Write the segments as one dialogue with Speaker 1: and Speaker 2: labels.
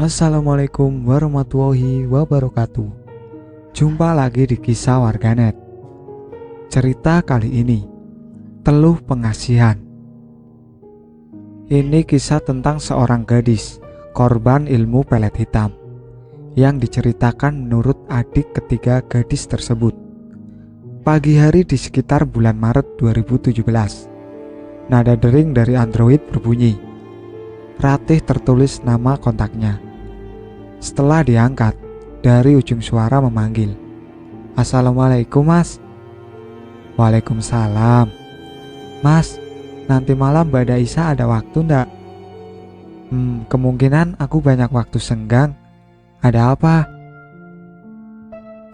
Speaker 1: Assalamualaikum warahmatullahi wabarakatuh. Jumpa lagi di Kisah Warganet. Cerita kali ini, Teluh Pengasihan. Ini kisah tentang seorang gadis korban ilmu pelet hitam yang diceritakan menurut adik ketiga gadis tersebut. Pagi hari di sekitar bulan Maret 2017, nada dering dari Android berbunyi. Ratih tertulis nama kontaknya. Setelah diangkat, dari ujung suara memanggil, "Assalamualaikum mas." "Waalaikumsalam." "Mas, nanti malam Mbak Daisa ada waktu ndak?" Kemungkinan aku banyak waktu senggang." "Ada apa?"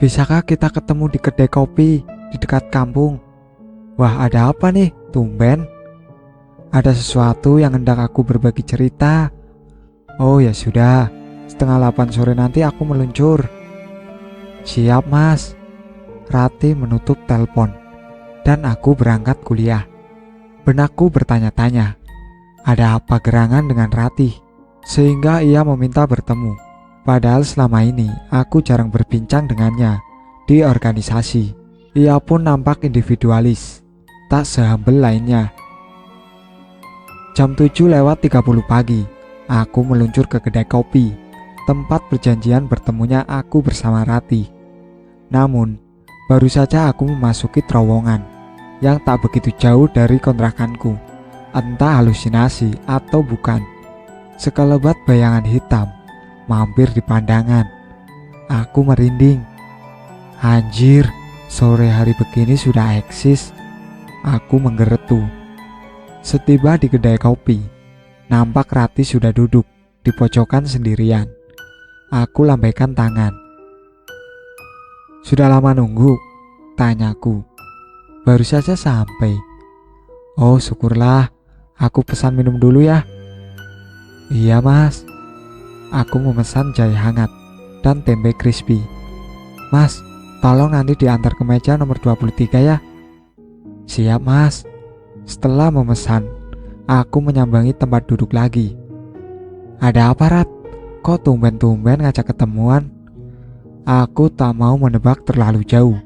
Speaker 1: "Bisakah kita ketemu di kedai kopi di dekat kampung?" "Wah, ada apa nih? Tumben." "Ada sesuatu yang hendak aku berbagi cerita." "Oh ya sudah, 7:30 sore nanti aku meluncur." "Siap mas." Ratih menutup telepon dan aku berangkat kuliah. Benakku bertanya-tanya, ada apa gerangan dengan Ratih sehingga ia meminta bertemu. Padahal selama ini aku jarang berbincang dengannya di organisasi. Ia pun nampak individualis, tak sehumble lainnya. Jam 7:30 pagi, aku meluncur ke kedai kopi, tempat perjanjian bertemunya aku bersama Ratih. Namun, baru saja aku memasuki terowongan yang tak begitu jauh dari kontrakanku. Entah halusinasi atau bukan, sekelebat bayangan hitam mampir di pandangan. Aku merinding. Anjir, sore hari begini sudah eksis. Aku menggeretu. Setiba di kedai kopi, nampak Ratih sudah duduk di pojokan sendirian. Aku lambaikan tangan. "Sudah lama nunggu?" tanyaku. "Baru saja sampai." "Oh syukurlah, aku pesan minum dulu ya." "Iya mas." Aku memesan jahe hangat dan tempe crispy. "Mas, tolong nanti diantar ke meja nomor 23 ya." "Siap mas." Setelah memesan, aku menyambangi tempat duduk lagi. "Ada apa Rat? Kok tumben-tumben ngajak ketemuan?" Aku tak mau menebak terlalu jauh,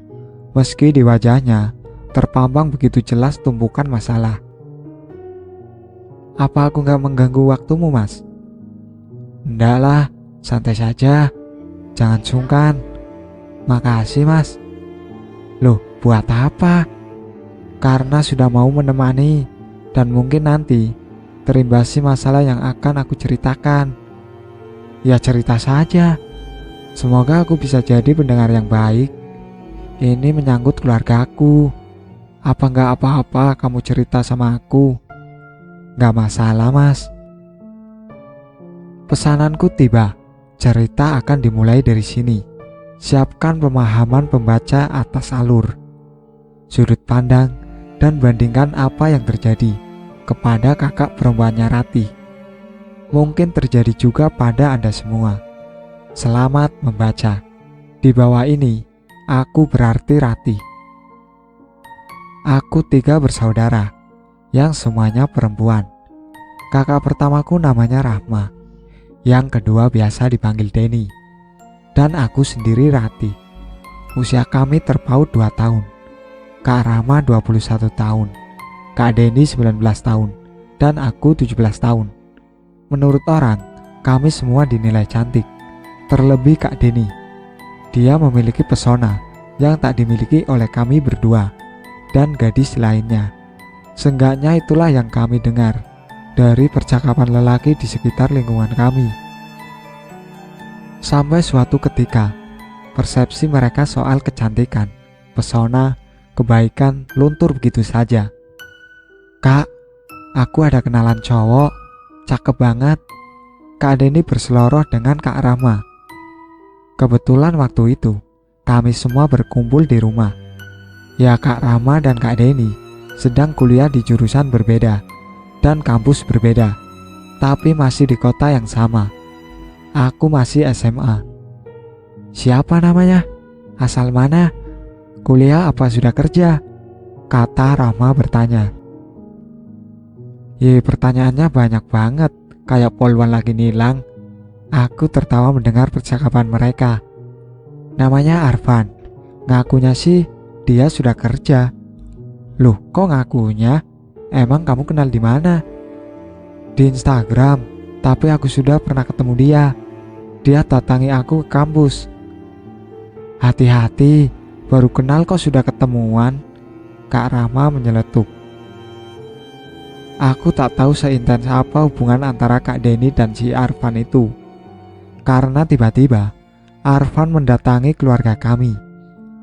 Speaker 1: meski di wajahnya terpampang begitu jelas tumpukan masalah. "Apa aku gak mengganggu waktumu mas?" "Ndak lah, santai saja. Jangan sungkan." "Makasih mas." "Loh, buat apa?" "Karena sudah mau menemani, dan mungkin nanti terimbasi masalah yang akan aku ceritakan." "Ya cerita saja. Semoga aku bisa jadi pendengar yang baik. Ini menyangkut keluargaku. Apa nggak apa-apa kamu cerita sama aku?" "Nggak masalah mas." Pesananku tiba. Cerita akan dimulai dari sini. Siapkan pemahaman pembaca atas alur, sudut pandang, dan bandingkan apa yang terjadi kepada kakak perempuannya Ratih. Mungkin terjadi juga pada Anda semua. Selamat membaca. Di bawah ini, aku berarti Ratih. Aku 3 bersaudara, yang semuanya perempuan. Kakak pertamaku namanya Rahma, yang kedua biasa dipanggil Denny, dan aku sendiri Ratih. Usia kami terpaut 2 tahun. Kak Rahma 21 tahun, Kak Denny 19 tahun, dan aku 17 tahun. Menurut orang, kami semua dinilai cantik. Terlebih Kak Denny. Dia memiliki pesona yang tak dimiliki oleh kami berdua dan gadis lainnya. Seenggaknya itulah yang kami dengar dari percakapan lelaki di sekitar lingkungan kami. Sampai suatu ketika, persepsi mereka soal kecantikan, pesona, kebaikan luntur begitu saja. "Kak, aku ada kenalan cowok, cakep banget." Kak Denny berseloroh dengan Kak Rama. Kebetulan waktu itu, kami semua berkumpul di rumah. Ya, Kak Rama dan Kak Denny sedang kuliah di jurusan berbeda dan kampus berbeda, tapi masih di kota yang sama. Aku masih SMA. "Siapa namanya? Asal mana? Kuliah apa sudah kerja?" kata Rama bertanya. Pertanyaannya banyak banget, kayak poluan lagi nilang. Aku tertawa mendengar percakapan mereka. Namanya Arfan. Ngakunya sih dia sudah kerja. Loh, kok ngakunya? Emang kamu kenal di mana? Di Instagram, tapi aku sudah pernah ketemu dia. Dia datangi aku ke kampus. Hati-hati, baru kenal kok sudah ketemuan. Kak Rama menyeletuk. Aku tak tahu seintens apa hubungan antara Kak Denny dan si Arfan itu. Karena tiba-tiba Arfan mendatangi keluarga kami.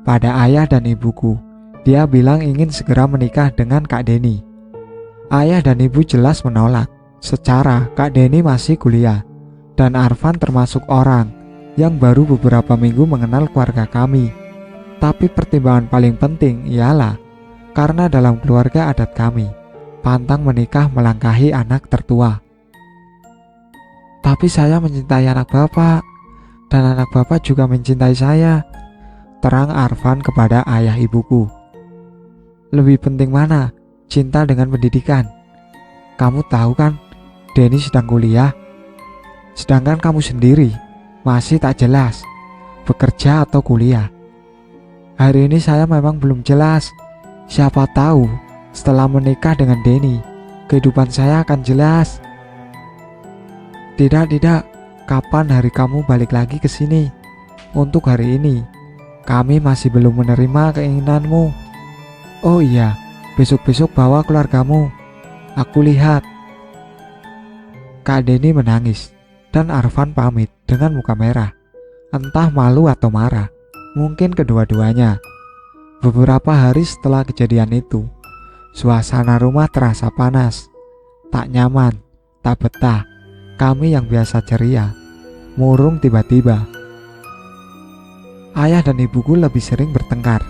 Speaker 1: Pada ayah dan ibuku, dia bilang ingin segera menikah dengan Kak Denny. Ayah dan ibu jelas menolak. Secara Kak Denny masih kuliah, dan Arfan termasuk orang yang baru beberapa minggu mengenal keluarga kami. Tapi pertimbangan paling penting ialah karena dalam keluarga adat kami, pantang menikah melangkahi anak tertua. Tapi saya mencintai anak bapak, dan anak bapak juga mencintai saya, terang Arfan kepada ayah ibuku. Lebih penting mana, cinta dengan pendidikan? Kamu tahu kan, Denny sedang kuliah, sedangkan kamu sendiri masih tak jelas, bekerja atau kuliah. Hari ini saya memang belum jelas. Siapa tahu setelah menikah dengan Denny, kehidupan saya akan jelas. Tidak, kapan hari kamu balik lagi ke sini? Untuk hari ini, kami masih belum menerima keinginanmu. Oh iya, besok-besok bawa keluargamu. Aku lihat. Kak Denny menangis, dan Arfan pamit dengan muka merah. Entah malu atau marah, mungkin kedua-duanya. Beberapa hari setelah kejadian itu, suasana rumah terasa panas, tak nyaman, tak betah. Kami yang biasa ceria, murung tiba-tiba. Ayah dan ibuku lebih sering bertengkar.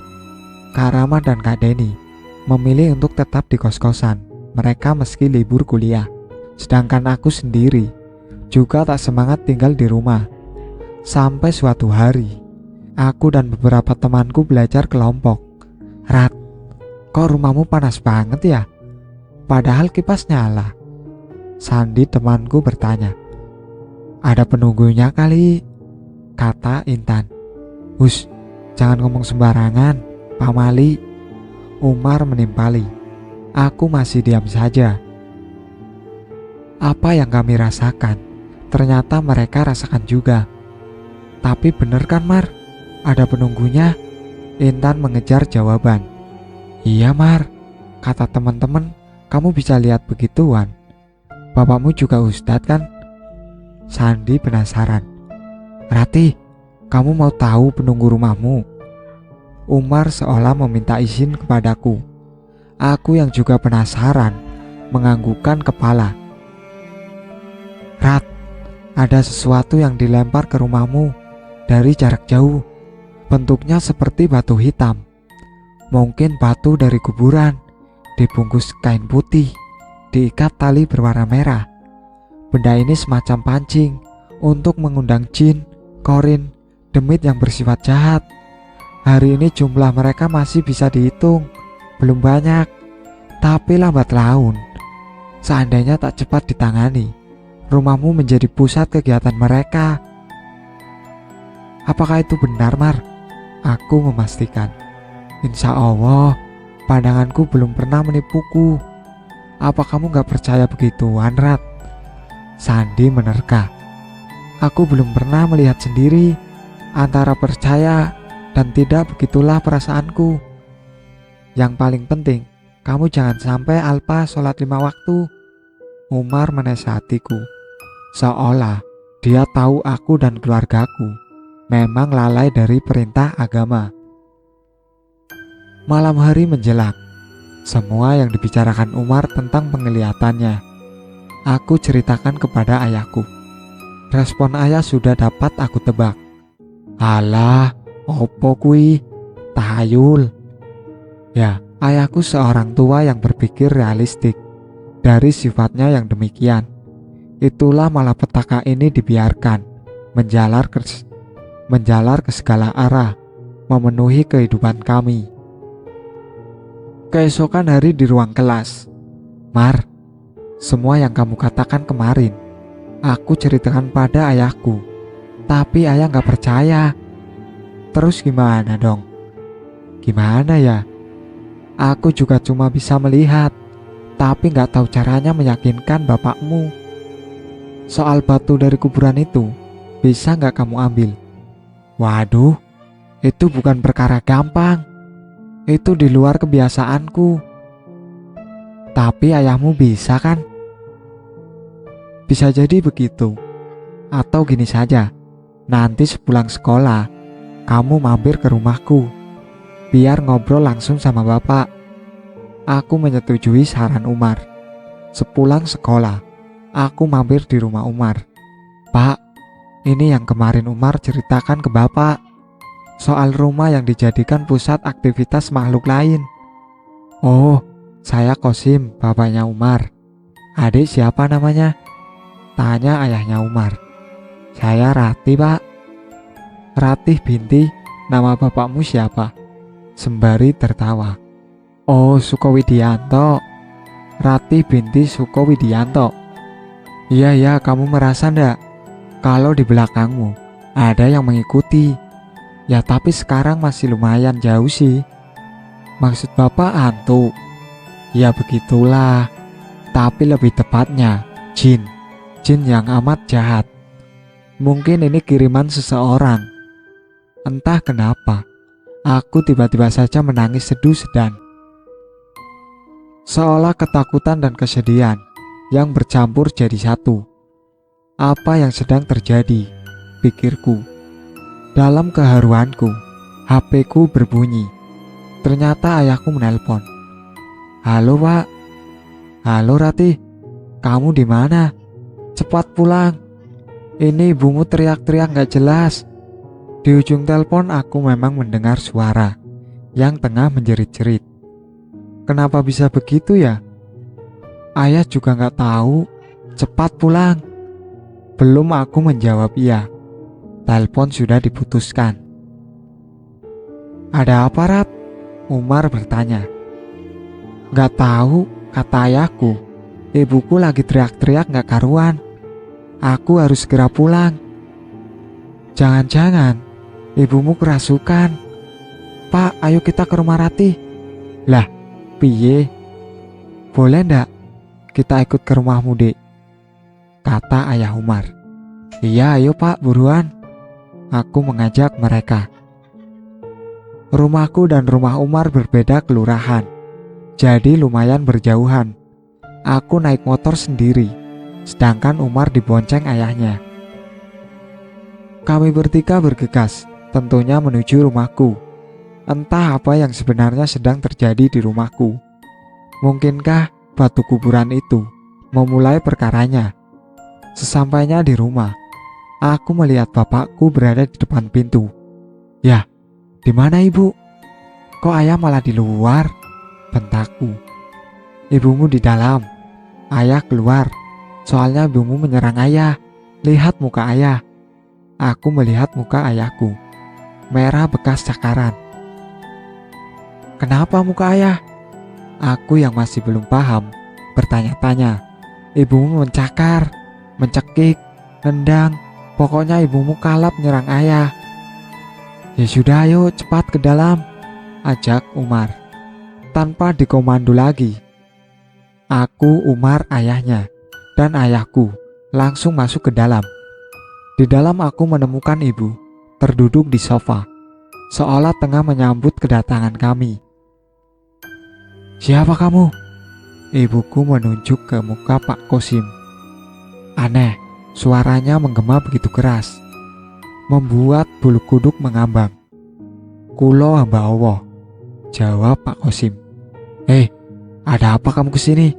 Speaker 1: Kak Rama dan Kak Denny memilih untuk tetap di kos-kosan mereka meski libur kuliah. Sedangkan aku sendiri juga tak semangat tinggal di rumah. Sampai suatu hari, aku dan beberapa temanku belajar kelompok. Rat, kok rumahmu panas banget ya? Padahal kipas nyala. Sandi temanku bertanya. Ada penunggunya kali, kata Intan. Hus, jangan ngomong sembarangan, Pak Mali. Umar menimpali. Aku masih diam saja. Apa yang kami rasakan, ternyata mereka rasakan juga. Tapi bener kan Mar? Ada penunggunya? Intan mengejar jawaban. Iya Mar, kata teman-teman, kamu bisa lihat begituan. Bapakmu juga ustadz kan? Sandi penasaran. Rati, kamu mau tahu penunggu rumahmu? Umar seolah meminta izin kepadaku. Aku yang juga penasaran, menganggukkan kepala. Rat, ada sesuatu yang dilempar ke rumahmu dari jarak jauh. Bentuknya seperti batu hitam. Mungkin batu dari kuburan, dibungkus kain putih, diikat tali berwarna merah. Benda ini semacam pancing untuk mengundang jin, korin, demit yang bersifat jahat. Hari ini jumlah mereka masih bisa dihitung, belum banyak, tapi lambat laun. Seandainya tak cepat ditangani, rumahmu menjadi pusat kegiatan mereka. Apakah itu benar, Mar? Aku memastikan. Insya Allah, pandanganku belum pernah menipuku. Apa kamu gak percaya begituan, Rat? Sandi menerka. Aku belum pernah melihat sendiri. Antara percaya dan tidak, begitulah perasaanku. Yang paling penting, kamu jangan sampai alpa sholat 5 waktu. Umar menasihatiku, seolah dia tahu aku dan keluargaku memang lalai dari perintah agama. Malam hari menjelang, semua yang dibicarakan Umar tentang penglihatannya, aku ceritakan kepada ayahku. Respon ayah sudah dapat aku tebak. Alah, opo kui, tahayul. Ya, ayahku seorang tua yang berpikir realistik. Dari sifatnya yang demikian, itulah malapetaka ini dibiarkan menjalar ke segala arah, memenuhi kehidupan kami. Keesokan hari di ruang kelas, Mar, semua yang kamu katakan kemarin, Aku ceritakan pada ayahku, tapi ayah gak percaya. Terus gimana dong? Gimana ya? Aku juga cuma bisa melihat, tapi gak tahu caranya meyakinkan bapakmu. Soal batu dari kuburan itu, bisa gak kamu ambil? Waduh, itu bukan perkara gampang. Itu di luar kebiasaanku. Tapi ayahmu bisa kan? Bisa jadi begitu. Atau gini saja, nanti sepulang sekolah, kamu mampir ke rumahku, biar ngobrol langsung sama bapak. Aku menyetujui saran Umar. Sepulang sekolah, aku mampir di rumah Umar. Pak, ini yang kemarin Umar ceritakan ke bapak, soal rumah yang dijadikan pusat aktivitas makhluk lain. Oh, saya Kosim, bapaknya Umar. Adik siapa namanya? Tanya ayahnya Umar. Saya Ratih, Pak. Ratih binti, nama bapakmu siapa? Sembari tertawa. Oh, Sukowidianto. Ratih binti Sukowidianto. Iya, kamu merasa ndak kalau di belakangmu ada yang mengikuti? Ya tapi sekarang masih lumayan jauh sih. Maksud bapak hantu? Ya begitulah. Tapi lebih tepatnya jin. Jin yang amat jahat. Mungkin ini kiriman seseorang. Entah kenapa, aku tiba-tiba saja menangis sedu-sedan. Seolah ketakutan dan kesedihan yang bercampur jadi satu. Apa yang sedang terjadi? Pikirku. Dalam keharuanku, HP-ku berbunyi. Ternyata ayahku menelpon. Halo, Pak. Halo, Ratih. Kamu di mana? Cepat pulang. Ini ibumu teriak-teriak gak jelas. Di ujung telepon aku memang mendengar suara yang tengah menjerit-jerit. Kenapa bisa begitu ya? Ayah juga gak tahu. Cepat pulang. Belum aku menjawab iya, telepon sudah diputuskan. Ada apa, Rat? Umar bertanya. Gak tahu, kata ayahku. Ibuku lagi teriak-teriak gak karuan. Aku harus segera pulang. Jangan-jangan ibumu kerasukan. Pak, ayo kita ke rumah Ratih. Lah, piye? Boleh ndak kita ikut ke rumahmu, Dek? Kata ayah Umar. Iya, ayo Pak, buruan. Aku mengajak mereka. Rumahku dan rumah Umar berbeda kelurahan, jadi lumayan berjauhan. Aku naik motor sendiri, sedangkan Umar dibonceng ayahnya. Kami bertiga bergegas, tentunya menuju rumahku. Entah apa yang sebenarnya sedang terjadi di rumahku. Mungkinkah batu kuburan itu memulai perkaranya? Sesampainya di rumah, aku melihat bapakku berada di depan pintu. Ya, di mana ibu? Kok ayah malah di luar? Bentakku. Ibumu di dalam. Ayah keluar. Soalnya ibumu menyerang ayah. Lihat muka ayah. Aku melihat muka ayahku. Merah bekas cakaran. Kenapa muka ayah? Aku yang masih belum paham bertanya-tanya. Ibumu mencakar, mencekik, nendang. Pokoknya ibumu kalap nyerang ayah. Ya sudah, ayo cepat ke dalam, ajak Umar. Tanpa dikomando lagi, aku, Umar, ayahnya, dan ayahku langsung masuk ke dalam. Di dalam aku menemukan ibu terduduk di sofa, seolah tengah menyambut kedatangan kami. Siapa kamu? Ibuku menunjuk ke muka Pak Kosim. Aneh, suaranya menggema begitu keras, membuat bulu kuduk mengambang. Kulo hamba Allah, jawab Pak Kosim. Ada apa kamu kesini?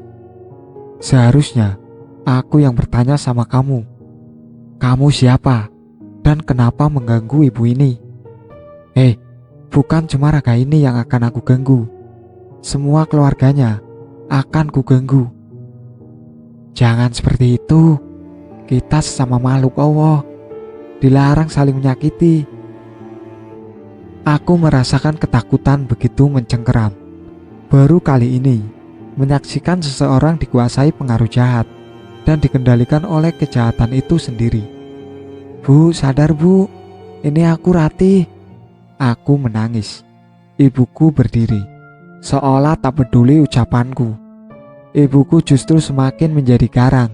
Speaker 1: Seharusnya aku yang bertanya sama kamu. Kamu siapa? Dan kenapa mengganggu ibu ini? Bukan cuma Raga ini yang akan aku ganggu. Semua keluarganya akan ku ganggu. Jangan seperti itu. Kita sesama makhluk Allah, dilarang saling menyakiti. Aku merasakan ketakutan begitu mencengkeram. Baru kali ini menyaksikan seseorang dikuasai pengaruh jahat. dan dikendalikan oleh kejahatan itu sendiri. Bu, sadar bu, ini aku Ratih. Aku menangis. Ibuku berdiri, seolah tak peduli ucapanku. Ibuku justru semakin menjadi garang.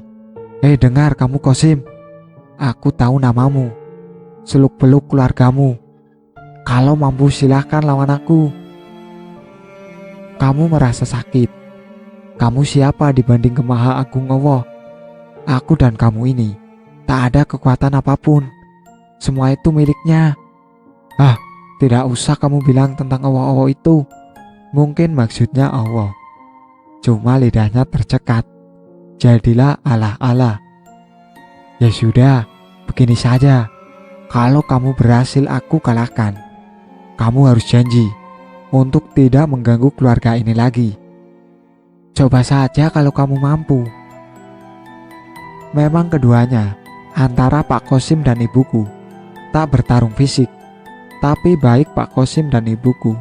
Speaker 1: Dengar kamu Qasim, aku tahu namamu, seluk-beluk keluargamu. Kalau mampu silahkan lawan aku. Kamu merasa sakit. Kamu siapa dibanding Maha Agung Allah? Aku dan kamu ini tak ada kekuatan apapun. Semua itu miliknya. Tidak usah kamu bilang tentang Allah-Allah itu. Mungkin maksudnya Allah, cuma lidahnya tercekat. Jadilah Allah-Allah. Ya sudah, begini saja. Kalau kamu berhasil aku kalahkan, kamu harus janji untuk tidak mengganggu keluarga ini lagi. Coba saja kalau kamu mampu. Memang keduanya, antara Pak Qasim dan ibuku, tak bertarung fisik. Tapi baik Pak Qasim dan ibuku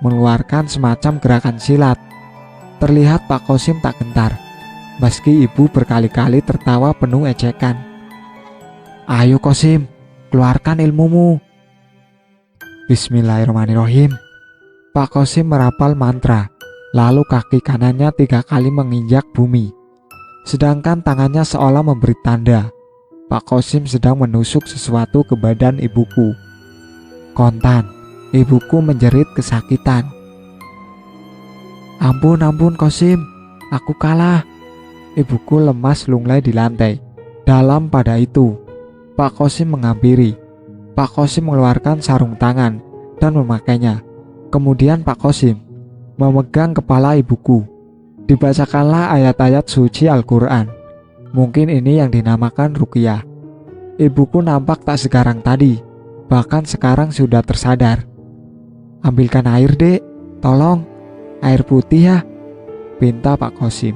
Speaker 1: mengeluarkan semacam gerakan silat. Terlihat Pak Qasim tak gentar, meski ibu berkali-kali tertawa penuh ejekan. Ayo Qasim, keluarkan ilmumu. Bismillahirrahmanirrahim. Pak Qasim merapal mantra, lalu kaki kanannya 3 kali menginjak bumi, sedangkan tangannya seolah memberi tanda Pak Qasim sedang menusuk sesuatu ke badan ibuku. Kontan, ibuku menjerit kesakitan. Ampun Qasim, aku kalah. Ibuku lemas lunglai di lantai. Dalam pada itu, Pak Qasim menghampiri. Pak Qasim mengeluarkan sarung tangan dan memakainya. Kemudian Pak Qasim memegang kepala ibuku. Dibacakanlah ayat-ayat suci Al-Quran. Mungkin ini yang dinamakan ruqyah. Ibuku nampak tak segarang tadi, bahkan sekarang sudah tersadar. Ambilkan air dek, tolong, air putih ya, pinta Pak Qasim.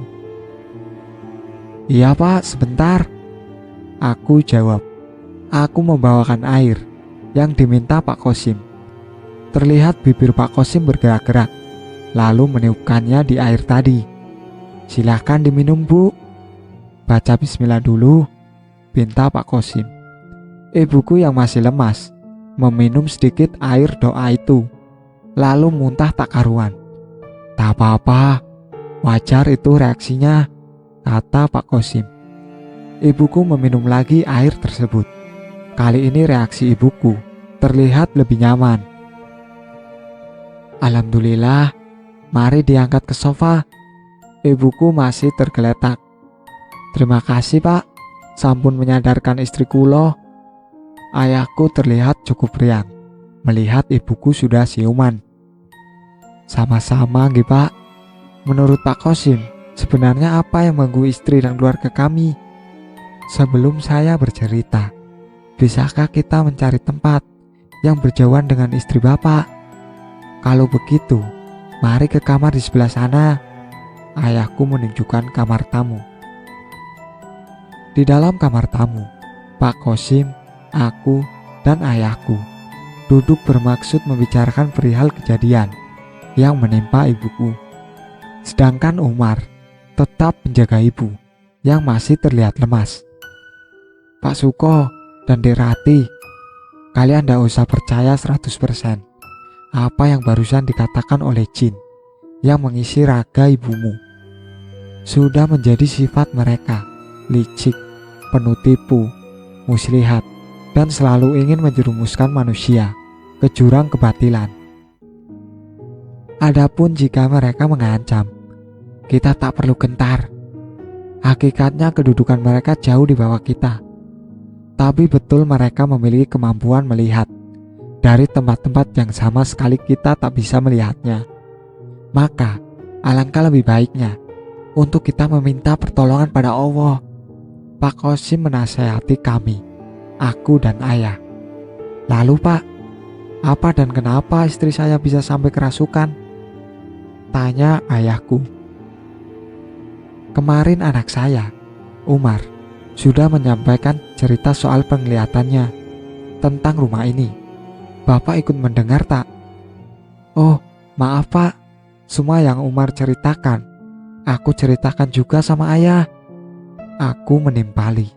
Speaker 1: Iya pak, sebentar, aku jawab. Aku membawakan air yang diminta Pak Qasim. Terlihat bibir Pak Qasim bergerak-gerak, lalu meniupkannya di air tadi. Silahkan diminum bu. Baca bismillah dulu, pinta Pak Qasim. Ibuku yang masih lemas meminum sedikit air doa itu, lalu muntah tak karuan. Tak apa-apa, wajar itu reaksinya, kata Pak Qasim. Ibuku meminum lagi air tersebut. Kali ini reaksi ibuku terlihat lebih nyaman. Alhamdulillah, mari diangkat ke sofa. Ibuku masih tergeletak. Terima kasih pak, sampun menyadarkan istriku loh. Ayahku terlihat cukup riang melihat ibuku sudah siuman. Sama-sama nggih pak. Menurut Pak Qasim, sebenarnya apa yang mengganggu istri dan keluarga kami? Sebelum saya bercerita, bisakah kita mencari tempat yang berjauhan dengan istri bapak? Kalau begitu, mari ke kamar di sebelah sana. Ayahku menunjukkan kamar tamu. Di dalam kamar tamu, Pak Qasim, aku, dan ayahku duduk bermaksud membicarakan perihal kejadian yang menimpa ibuku. Sedangkan Umar tetap menjaga ibu yang masih terlihat lemas. Pak Suko dan Dek Ratih, kalian tidak usah percaya 100% apa yang barusan dikatakan oleh jin yang mengisi raga ibumu. Sudah menjadi sifat mereka, licik, penuh tipu, muslihat, dan selalu ingin menjerumuskan manusia ke jurang kebatilan. Adapun jika mereka mengancam, kita tak perlu gentar. Hakikatnya kedudukan mereka jauh di bawah kita. Tapi betul mereka memiliki kemampuan melihat dari tempat-tempat yang sama sekali kita tak bisa melihatnya. Maka alangkah lebih baiknya untuk kita meminta pertolongan pada Allah. Pak Qasim menasihati kami, aku dan ayah. Lalu pak, apa dan kenapa istri saya bisa sampai kerasukan? Tanya ayahku. Kemarin anak saya, Umar, sudah menyampaikan cerita soal penglihatannya tentang rumah ini. Bapak ikut mendengar tak? Oh, maaf pak, semua yang Umar ceritakan, aku ceritakan juga sama ayah. Aku menimpali.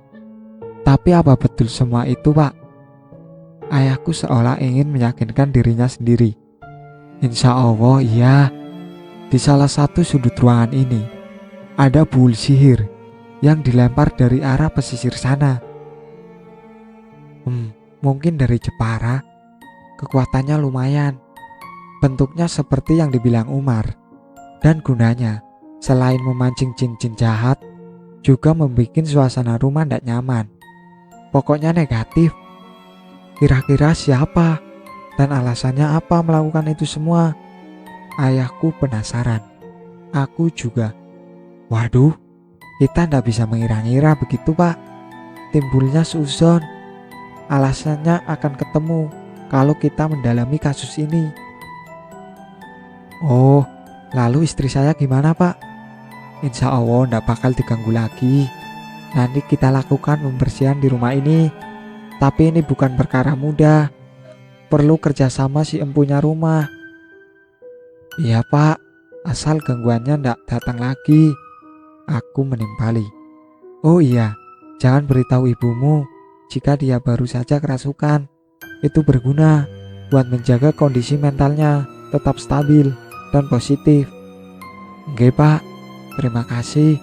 Speaker 1: Tapi apa betul semua itu, Pak? Ayahku seolah ingin meyakinkan dirinya sendiri. Insya Allah iya. Di salah satu sudut ruangan ini ada bul sihir yang dilempar dari arah pesisir sana. Mungkin dari Jepara. Kekuatannya lumayan. Bentuknya seperti yang dibilang Umar. Dan gunanya, selain memancing jin-jin jahat, juga membuat suasana rumah tidak nyaman. Pokoknya negatif. Kira-kira siapa? Dan alasannya apa melakukan itu semua? Ayahku penasaran. Aku juga. Waduh, kita tidak bisa mengira-ngira begitu, Pak. Timbulnya suzon. Alasannya akan ketemu kalau kita mendalami kasus ini. Oh, lalu istri saya gimana, Pak? Insya Allah tidak bakal diganggu lagi. Nanti kita lakukan pembersihan di rumah ini. Tapi ini bukan perkara mudah. Perlu kerjasama si empunya rumah. Iya, Pak, asal gangguannya tidak datang lagi. Aku menimpali. Oh iya, jangan beritahu ibumu jika dia baru saja kerasukan. Itu berguna buat menjaga kondisi mentalnya tetap stabil dan positif. Oke, Pak, terima kasih.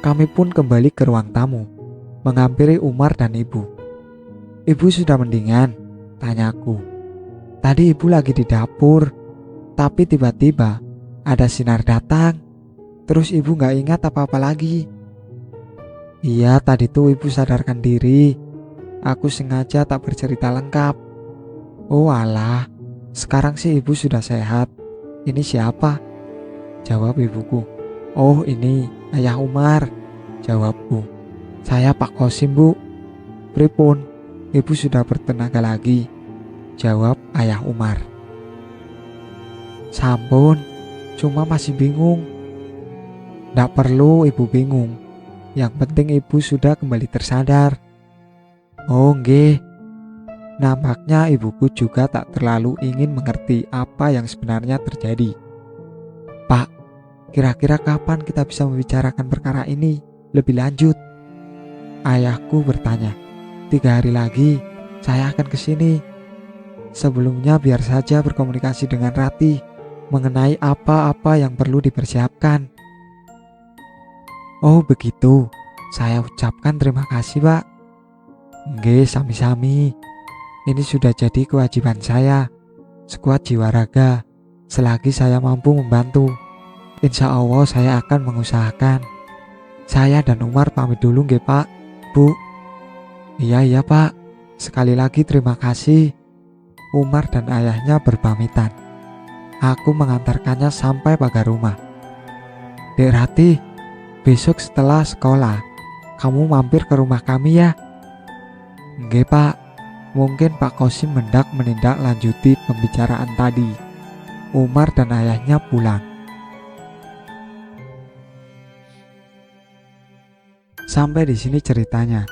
Speaker 1: Kami pun kembali ke ruang tamu, menghampiri Umar dan ibu. Ibu sudah mendingan? Tanyaku. Tadi ibu lagi di dapur, tapi tiba-tiba ada sinar datang. Terus ibu gak ingat apa-apa lagi. Iya, tadi tuh ibu sadarkan diri. Aku sengaja tak bercerita lengkap. Oh alah, sekarang sih ibu sudah sehat. Ini siapa? Jawab ibuku. Oh ini ayah Umar. Jawabku. Saya Pak Kosim, Bu. Pripun, ibu sudah bertenaga lagi? Jawab ayah Umar. Sampun, cuma masih bingung. Ndak perlu ibu bingung. Yang penting ibu sudah kembali tersadar. Oh nggih. Nampaknya ibuku juga tak terlalu ingin mengerti apa yang sebenarnya terjadi. Pak, kira-kira kapan kita bisa membicarakan perkara ini lebih lanjut? Ayahku bertanya. 3 hari lagi saya akan ke sini. Sebelumnya biar saja berkomunikasi dengan Ratih mengenai apa-apa yang perlu dipersiapkan. Oh begitu, saya ucapkan terima kasih, Pak. Nggih, sami-sami. Ini sudah jadi kewajiban saya, sekuat jiwa raga. Selagi saya mampu membantu, insya Allah saya akan mengusahakan. Saya dan Umar pamit dulu nggih, Pak, Bu. Iya Pak, sekali lagi terima kasih. Umar dan ayahnya berpamitan. Aku mengantarkannya sampai pagar rumah. Dek Ratih, besok setelah sekolah, kamu mampir ke rumah kami ya. Nggih, Pak. Mungkin Pak Kosim hendak menindaklanjuti pembicaraan tadi. Umar dan ayahnya pulang. Sampai di sini ceritanya.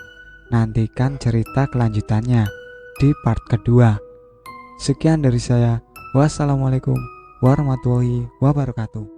Speaker 1: Nantikan cerita kelanjutannya di part kedua. Sekian dari saya. Wassalamualaikum warahmatullahi wabarakatuh.